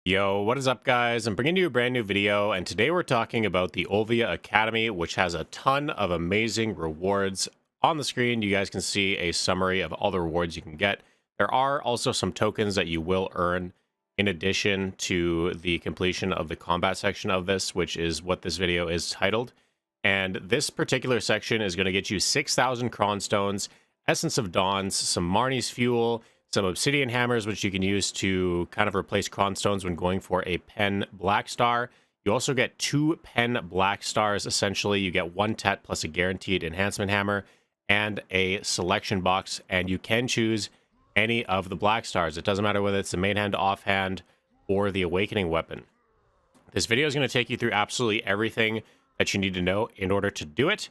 Yo, what is up guys? I'm bringing you a brand new video, and today we're talking about the Olvia Academy, which has a ton of amazing rewards. On the screen, you guys can see a summary of all the rewards you can get. There are also some tokens that you will earn in addition to the completion of the combat section of this, which is what this video is titled. And this particular section is going to get you 6,000 Cronstones, Essence of Dawns, some Marnie's Fuel, some obsidian hammers, which you can use to kind of replace cronstones when going for a pen black star. You also get 2 pen black stars. Essentially, you get 1 tet plus a guaranteed enhancement hammer and a selection box, and you can choose any of the black stars. It doesn't matter whether it's the main hand, offhand, or the awakening weapon. This video is going to take you through absolutely everything that you need to know in order to do it.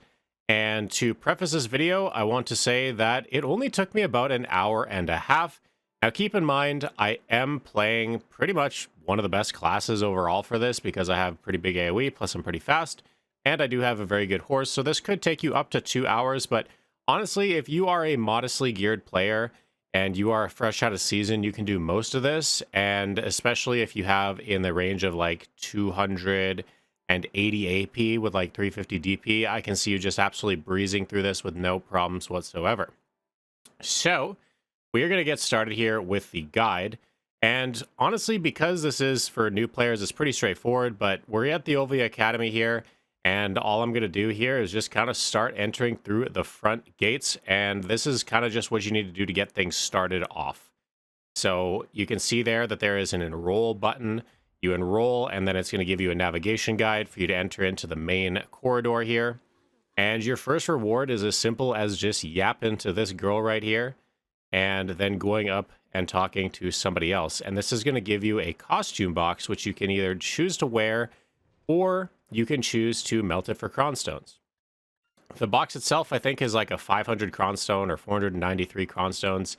And to preface this video, I want to say that it only took me about an hour and a half. Now, keep in mind, I am playing pretty much one of the best classes overall for this because I have pretty big AoE, plus I'm pretty fast, and I do have a very good horse, so this could take you up to 2 hours, but honestly, if you are a modestly geared player and you are fresh out of season, you can do most of this, and especially if you have in the range of like 280 AP with like 350 DP, I can see you just absolutely breezing through this with no problems whatsoever. So we are going to get started here with the guide. And honestly, because this is for new players, it's pretty straightforward, but we're at the Olvia Academy here. And all I'm going to do here is just kind of start entering through the front gates. And this is kind of just what you need to do to get things started off. So you can see there that there is an enroll button. You enroll, and then it's going to give you a navigation guide for you to enter into the main corridor here. And your first reward is as simple as just yapping to this girl right here, and then going up and talking to somebody else. And this is going to give you a costume box, which you can either choose to wear, or you can choose to melt it for cronstones. The box itself, I think, is like a 500 cronstone or 493 cronstones.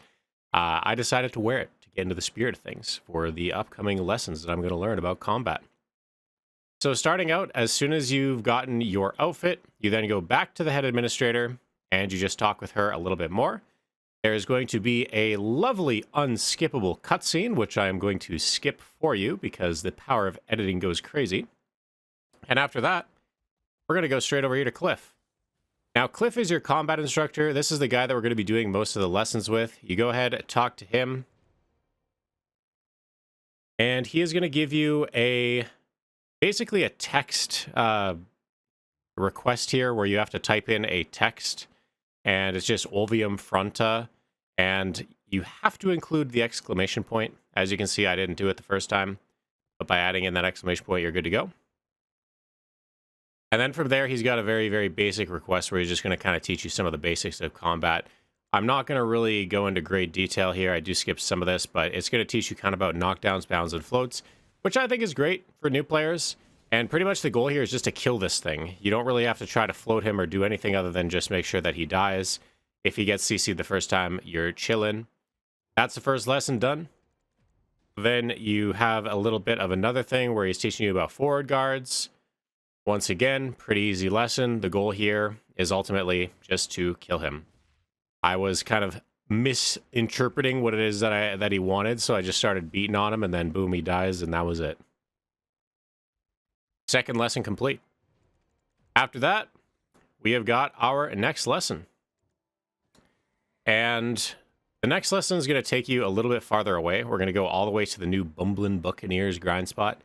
I decided to wear it to get into the spirit of things for the upcoming lessons that I'm going to learn about combat. So starting out, as soon as you've gotten your outfit, you then go back to the head administrator and you just talk with her a little bit more. There is going to be a lovely unskippable cutscene, which I am going to skip for you because the power of editing goes crazy. And after that, we're going to go straight over here to Cliff. Now, Cliff is your combat instructor. This is the guy that we're going to be doing most of the lessons with. You go ahead, talk to him. And he is going to give you basically a text request here where you have to type in a text. And it's just Olvium Fronta. And you have to include the exclamation point. As you can see, I didn't do it the first time. But by adding in that exclamation point, you're good to go. And then from there, he's got a very, very basic request where he's just going to kind of teach you some of the basics of combat. I'm not going to really go into great detail here. I do skip some of this, but it's going to teach you kind of about knockdowns, bounds, and floats, which I think is great for new players. And pretty much the goal here is just to kill this thing. You don't really have to try to float him or do anything other than just make sure that he dies. If he gets CC'd the first time, you're chilling. That's the first lesson done. Then you have a little bit of another thing where he's teaching you about forward guards. Once again, pretty easy lesson. The goal here is ultimately just to kill him. I was kind of misinterpreting what it is that he wanted, so I just started beating on him, and then boom, he dies, and that was it. Second lesson complete. After that, we have got our next lesson. And the next lesson is going to take you a little bit farther away. We're going to go all the way to the new Bumblin Buccaneers grind spot.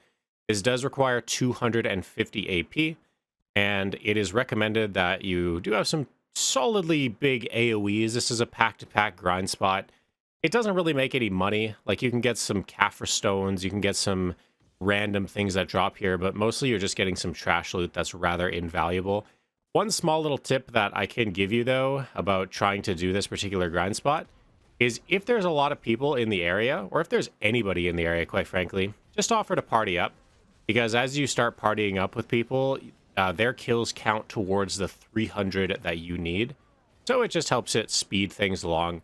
This does require 250 AP, and it is recommended that you do have some solidly big AoEs. This is a pack-to-pack grind spot. It doesn't really make any money. Like, you can get some Kaffir stones, you can get some random things that drop here, but mostly you're just getting some trash loot that's rather invaluable. One small little tip that I can give you, though, about trying to do this particular grind spot is if there's a lot of people in the area, or if there's anybody in the area, quite frankly, just offer to party up. Because as you start partying up with people, their kills count towards the 300 that you need. So it just helps it speed things along.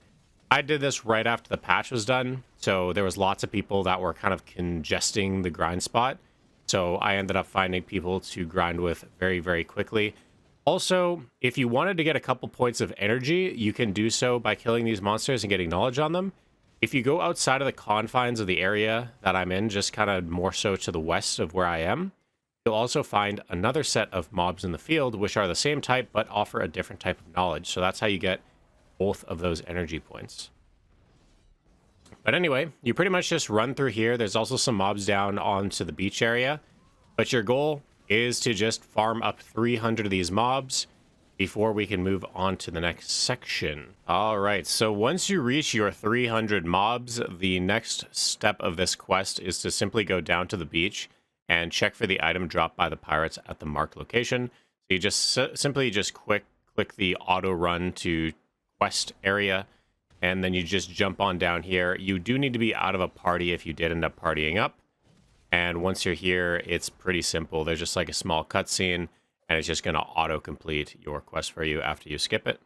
I did this right after the patch was done. So there was lots of people that were kind of congesting the grind spot. So I ended up finding people to grind with very, very quickly. Also, if you wanted to get a couple points of energy, you can do so by killing these monsters and getting knowledge on them. If you go outside of the confines of the area that I'm in, just kind of more so to the west of where I am, you'll also find another set of mobs in the field, which are the same type, but offer a different type of knowledge. So that's how you get both of those energy points. But anyway, you pretty much just run through here. There's also some mobs down onto the beach area, but your goal is to just farm up 300 of these mobs before we can move on to the next section. All right, so once you reach your 300 mobs, the next step of this quest is to simply go down to the beach and check for the item dropped by the pirates at the marked location. So you just simply click the auto run to quest area, and then you just jump on down here. You do need to be out of a party if you did end up partying up. And once you're here, it's pretty simple. There's just like a small cutscene, and it's just going to auto-complete your quest for you after you skip it.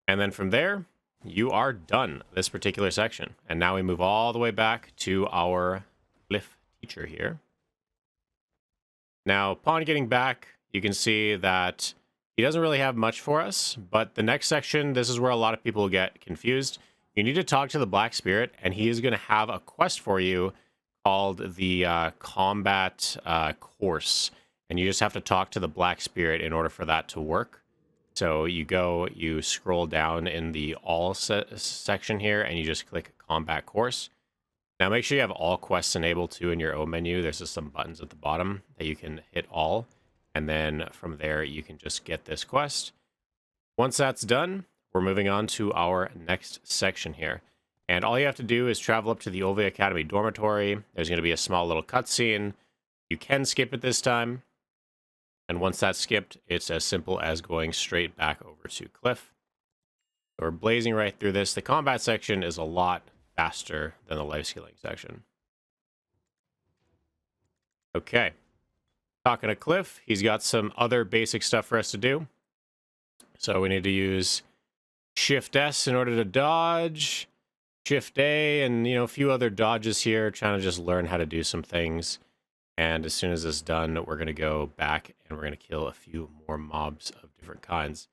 And then from there, you are done this particular section. And now we move all the way back to our Cliff teacher here. Now, upon getting back, you can see that he doesn't really have much for us, but the next section, this is where a lot of people get confused. You need to talk to the Black Spirit, and he is going to have a quest for you called the Combat Course. And you just have to talk to the Black Spirit in order for that to work. So you scroll down in the all section here, and you just click Combat Course. Now make sure you have all quests enabled too in your O menu. There's just some buttons at the bottom that you can hit all. And then from there, you can just get this quest. Once that's done, we're moving on to our next section here. And all you have to do is travel up to the Olvia Academy Dormitory. There's going to be a small little cutscene. You can skip it this time. And once that's skipped, it's as simple as going straight back over to Cliff. So we're blazing right through this. The combat section is a lot faster than the life scaling section. Okay. Talking to Cliff, he's got some other basic stuff for us to do. So we need to use Shift S in order to dodge, Shift A, and a few other dodges here, trying to just learn how to do some things. And as soon as it's done, we're going to go back and we're going to kill a few more mobs of different kinds.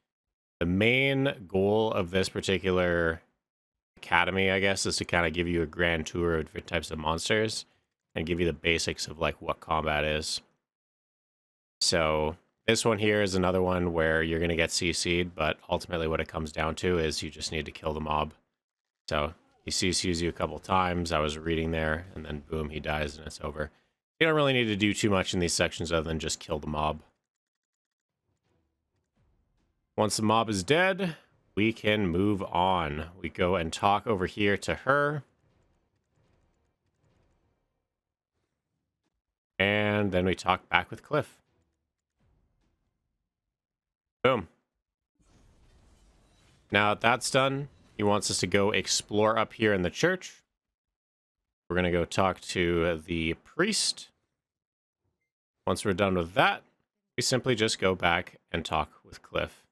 The main goal of this particular academy, I guess, is to kind of give you a grand tour of different types of monsters and give you the basics of like what combat is. So this one here is another one where you're going to get CC'd, but ultimately what it comes down to is you just need to kill the mob. So he CCs you a couple times. I was reading there, and then boom, he dies and it's over. You don't really need to do too much in these sections other than just kill the mob. Once the mob is dead, we can move on. We go and talk over here to her. And then we talk back with Cliff. Boom. Now that that's done, he wants us to go explore up here in the church. We're going to go talk to the priest. Once we're done with that, we simply just go back and talk with Cliff.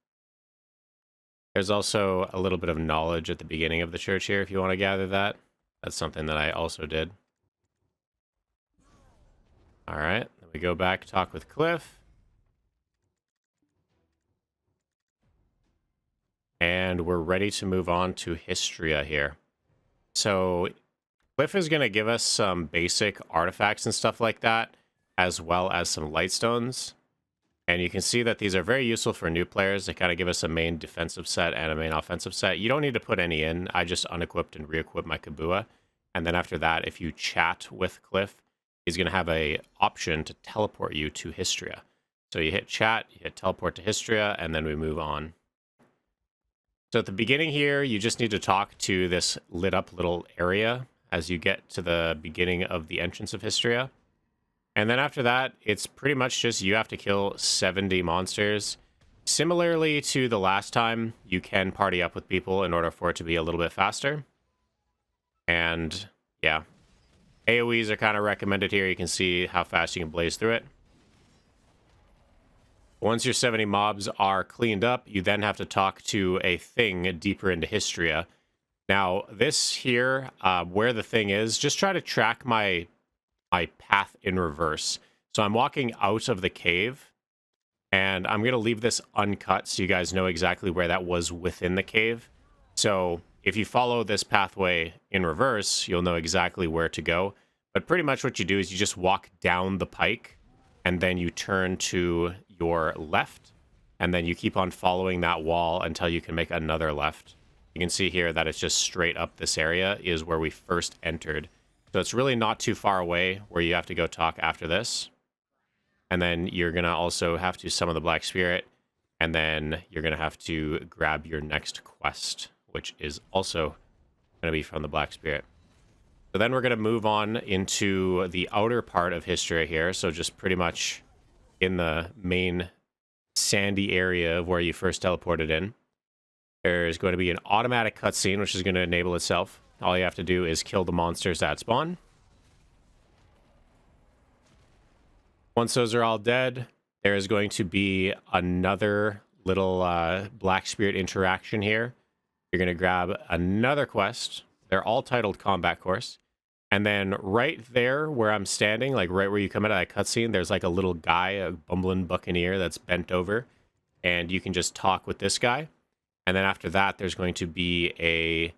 There's also a little bit of knowledge at the beginning of the church here if you want to gather that. That's something that I also did. All right, then we go back, talk with Cliff. And we're ready to move on to Histria here. So Cliff is going to give us some basic artifacts and stuff like that, as well as some lightstones. And you can see that these are very useful for new players. They kind of give us a main defensive set and a main offensive set. You don't need to put any in. I just unequipped and re-equipped my Kabua. And then after that, if you chat with Cliff, he's going to have a option to teleport you to Histria. So you hit chat, you hit teleport to Histria, and then we move on. So at the beginning here, you just need to talk to this lit up little area as you get to the beginning of the entrance of Histria. And then after that, it's pretty much just you have to kill 70 monsters. Similarly to the last time, you can party up with people in order for it to be a little bit faster. And yeah, AoEs are kind of recommended here. You can see how fast you can blaze through it. Once your 70 mobs are cleaned up, you then have to talk to a thing deeper into Histria. Now, this here, where the thing is, just try to track my path in reverse. So I'm walking out of the cave, and I'm going to leave this uncut so you guys know exactly where that was within the cave. So if you follow this pathway in reverse, you'll know exactly where to go. But pretty much what you do is you just walk down the pike, and then you turn to your left, and then you keep on following that wall until you can make another left. You can see here that it's just straight up. This area is where we first entered. So it's really not too far away where you have to go talk after this. And then you're going to also have to summon the Black Spirit. And then you're going to have to grab your next quest, which is also going to be from the Black Spirit. So then we're going to move on into the outer part of Histria here. So just pretty much in the main sandy area of where you first teleported in. There's going to be an automatic cutscene, which is going to enable itself. All you have to do is kill the monsters that spawn. Once those are all dead, there is going to be another little Black Spirit interaction here. You're going to grab another quest. They're all titled Combat Course. And then right there where I'm standing, like right where you come out of that cutscene, there's like a little guy, a Bumblin Buccaneer that's bent over. And you can just talk with this guy. And then after that, there's going to be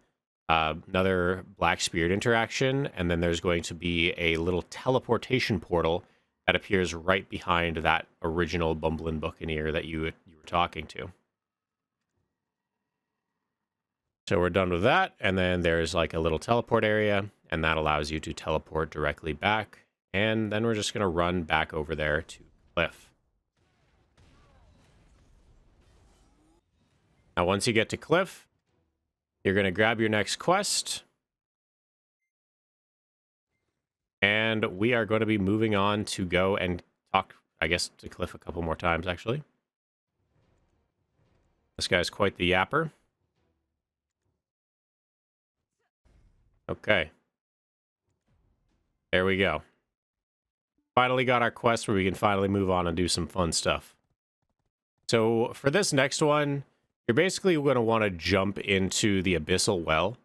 another Black Spirit interaction. And then there's going to be a little teleportation portal that appears right behind that original Bumblin Buccaneer that you were talking to. So we're done with that. And then there's like a little teleport area, and that allows you to teleport directly back. And then we're just going to run back over there to Cliff. Now, once you get to Cliff, you're going to grab your next quest. And we are going to be moving on to go and talk, I guess, to Cliff a couple more times, actually. This guy's quite the yapper. Okay. There we go. Finally got our quest where we can finally move on and do some fun stuff. So for this next one, you're basically going to want to jump into the Abyssal well.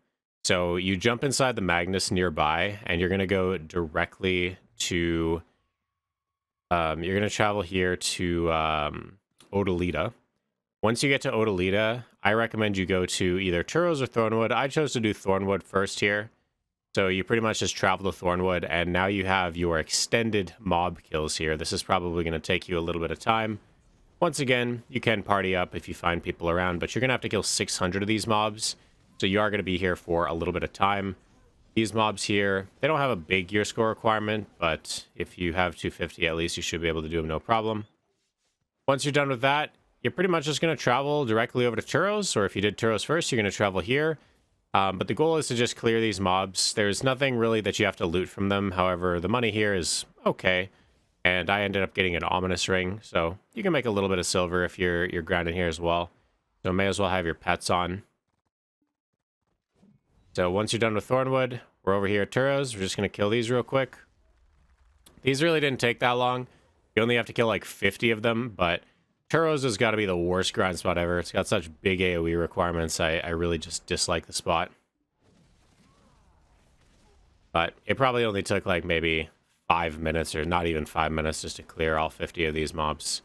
So you jump inside the Magnus nearby, and you're going to go directly to... you're going to travel here to Odalita. Once you get to Odalita, I recommend you go to either Turos or Thornwood. I chose to do Thornwood first here. So you pretty much just travel to Thornwood, and now you have your extended mob kills here. This is probably going to take you a little bit of time. Once again, you can party up if you find people around, but you're going to have to kill 600 of these mobs. So you are going to be here for a little bit of time. These mobs here, they don't have a big gear score requirement, but if you have 250 at least, you should be able to do them no problem. Once you're done with that, you're pretty much just going to travel directly over to Turos, or if you did Turos first, you're going to travel here. But the goal is to just clear these mobs. There's nothing really that you have to loot from them. However, the money here is okay. And I ended up getting an ominous ring, so you can make a little bit of silver if you're grinding here as well. So may as well have your pets on. So once you're done with Thornwood, we're over here at Turos. We're just going to kill these real quick. These really didn't take that long. You only have to kill like 50 of them, but Turos has got to be the worst grind spot ever. It's got such big AoE requirements. I really just dislike the spot. But it probably only took like maybe 5 minutes, or not even 5 minutes, just to clear all 50 of these mobs.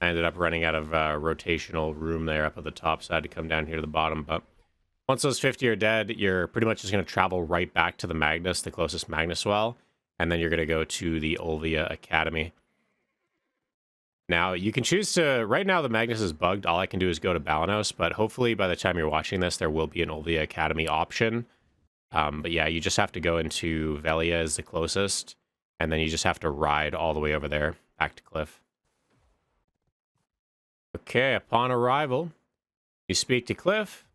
I ended up running out of rotational room there up at the top, so I had to come down here to the bottom. But once those 50 are dead, you're pretty much just going to travel right back to the Magnus, the closest Magnus well, and then you're going to go to the Olvia Academy. Now, you can choose to... Right now, the Magnus is bugged. All I can do is go to Balanos, but hopefully by the time you're watching this, there will be an Olvia Academy option. But yeah, you just have to go into Velia as the closest, and then you just have to ride all the way over there, back to Cliff. Okay, upon arrival, you speak to Cliff,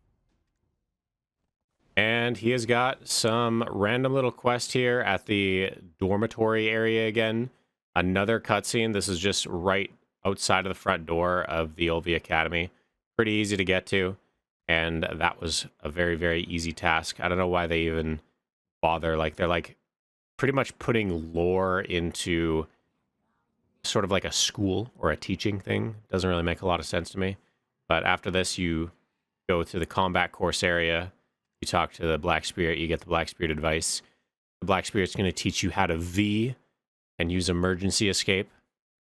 and he has got some random little quest here at the dormitory area again. Another cutscene. This is just right outside of the front door of the Olvia Academy. Pretty easy to get to. And that was a very, very easy task. I don't know why they even bother. Like, they're like pretty much putting lore into sort of like a school or a teaching thing. Doesn't really make a lot of sense to me. But after this, you go to the combat course area. You talk to the Black Spirit. You get the Black Spirit advice. The Black Spirit's going to teach you how to V and use emergency escape.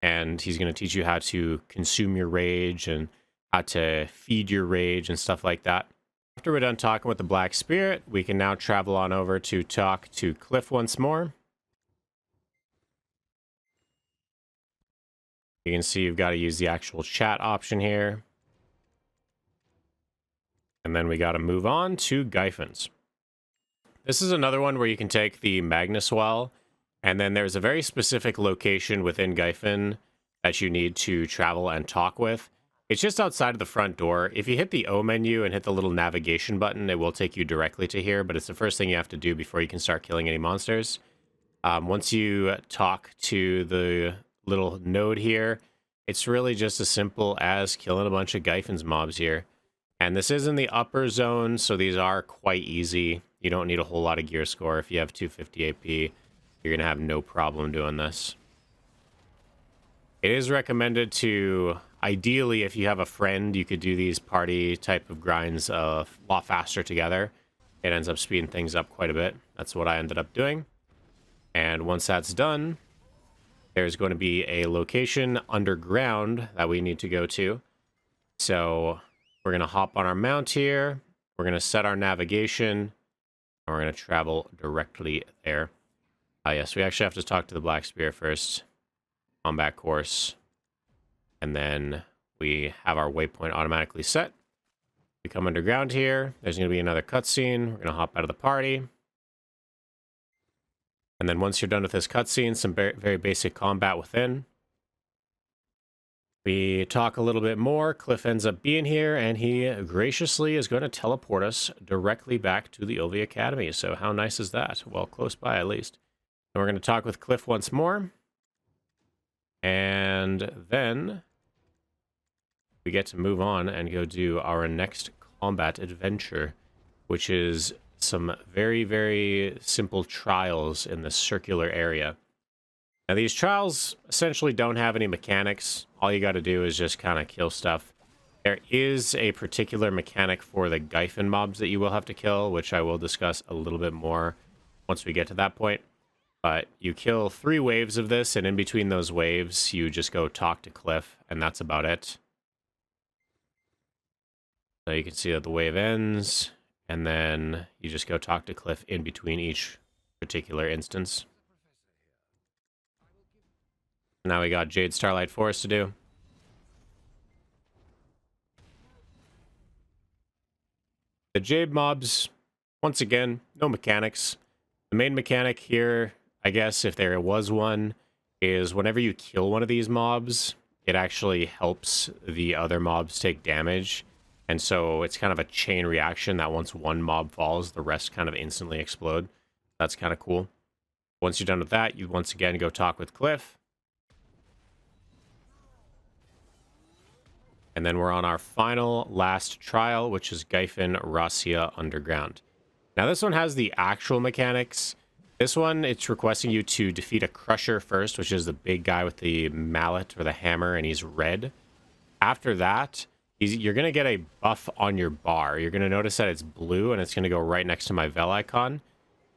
And he's going to teach you how to consume your rage and how to feed your rage and stuff like that. After we're done talking with the Black Spirit, we can now travel on over to talk to Cliff once more. You can see you've got to use the actual chat option here. And then we got to move on to Gyphins. This is another one where you can take the Magnus Well, and then there's a very specific location within Gyphon that you need to travel and talk with. It's just outside of the front door. If you hit the O menu and hit the little navigation button, it will take you directly to here, but it's the first thing you have to do before you can start killing any monsters. Once you talk to the little node here, it's really just as simple as killing a bunch of Gyphons mobs here. And this is in the upper zone, so these are quite easy. You don't need a whole lot of gear score. If you have 250 AP, you're going to have no problem doing this. It is recommended to, ideally, if you have a friend, you could do these party type of grinds a lot faster together. It ends up speeding things up quite a bit. That's what I ended up doing. And once that's done, there's going to be a location underground that we need to go to. So we're going to hop on our mount here. We're going to set our navigation. And we're going to travel directly there. Yes, we actually have to talk to the Black Spear first. Combat course. And then we have our waypoint automatically set. We come underground here. There's going to be another cutscene. We're going to hop out of the party. And then once you're done with this cutscene, some very basic combat within. We talk a little bit more. Cliff ends up being here, and he graciously is going to teleport us directly back to the Olvia Academy. So how nice is that? Well, close by at least. And we're going to talk with Cliff once more. And then we get to move on and go do our next combat adventure, which is some very simple trials in this circular area. Now, these trials essentially don't have any mechanics. All you got to do is just kind of kill stuff. There is a particular mechanic for the Gyphon mobs that you will have to kill, which I will discuss a little bit more once we get to that point. But you kill 3 waves of this, and in between those waves, you just go talk to Cliff, and that's about it. So you can see that the wave ends, and then you just go talk to Cliff in between each particular instance. Now we got Jade Starlight Forest to do. The Jade mobs, once again, no mechanics. The main mechanic here, I guess, if there was one, is whenever you kill one of these mobs, it actually helps the other mobs take damage. And so it's kind of a chain reaction that once one mob falls, the rest kind of instantly explode. That's kind of cool. Once you're done with that, you once again go talk with Cliff. And then we're on our final last trial, which is Odraxxia Underground. Now this one has the actual mechanics. This one, it's requesting you to defeat a Crusher first, which is the big guy with the mallet or the hammer, and he's red. After that, you're going to get a buff on your bar. You're going to notice that it's blue, and it's going to go right next to my Vel icon.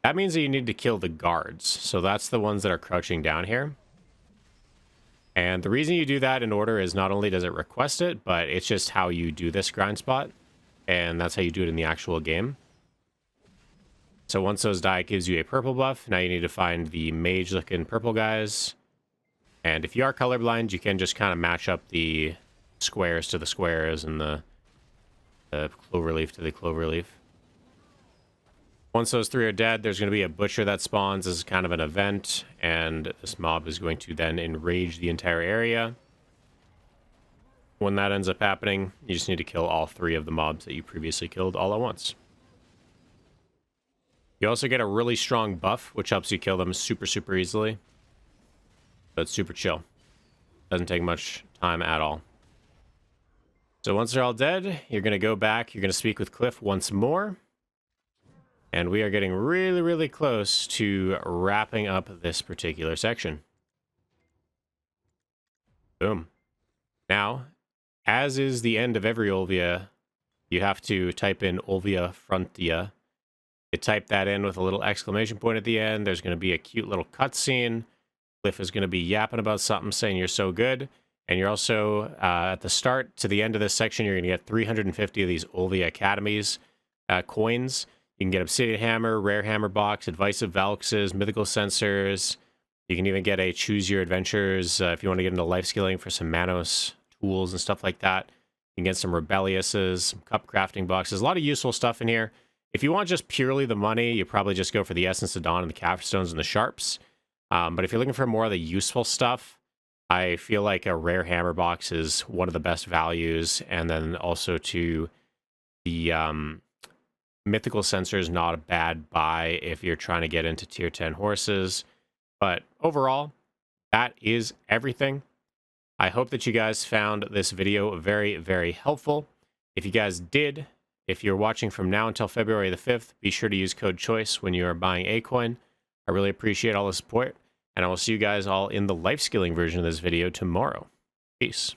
That means that you need to kill the guards. So that's the ones that are crouching down here. And the reason you do that in order is not only does it request it, but it's just how you do this grind spot. And that's how you do it in the actual game. So once those die, it gives you a purple buff. Now you need to find the mage-looking purple guys. And if you are colorblind, you can just kind of match up the squares to the squares and the cloverleaf to the cloverleaf. Once those 3 are dead, there's going to be a butcher that spawns. This is kind of an event, and this mob is going to then enrage the entire area. When that ends up happening, you just need to kill all 3 of the mobs that you previously killed all at once. You also get a really strong buff, which helps you kill them super easily. But it's super chill. Doesn't take much time at all. So once they're all dead, you're going to go back. You're going to speak with Cliff once more. And we are getting really close to wrapping up this particular section. Boom. Now, as is the end of every Olvia, you have to type in Olvia Frontia. You type that in with a little exclamation point at the end. There's going to be a cute little cutscene. Cliff is going to be yapping about something, saying you're so good. And you're also, at the start to the end of this section, you're going to get 350 of these Olvia Academies. coins. You can get Obsidian Hammer, Rare Hammer Box, Advisive Valxes, Mythical Sensors. You can even get a Choose Your Adventures if you want to get into life skilling for some Manos tools and stuff like that. You can get some Rebelliouses, some Cup Crafting Boxes, a lot of useful stuff in here. If you want just purely the money, you probably just go for the Essence of Dawn and the Capstones and the Sharps. But if you're looking for more of the useful stuff, I feel like a Rare Hammer Box is one of the best values. And then also to the Mythical Sensor is not a bad buy if you're trying to get into tier 10 horses. But overall, that is everything. I hope that you guys found this video very, very helpful. If you guys did, if you're watching from now until February the 5th, be sure to use code CHOICE when you are buying a coin. I really appreciate all the support, and I will see you guys all in the life skilling version of this video tomorrow. Peace.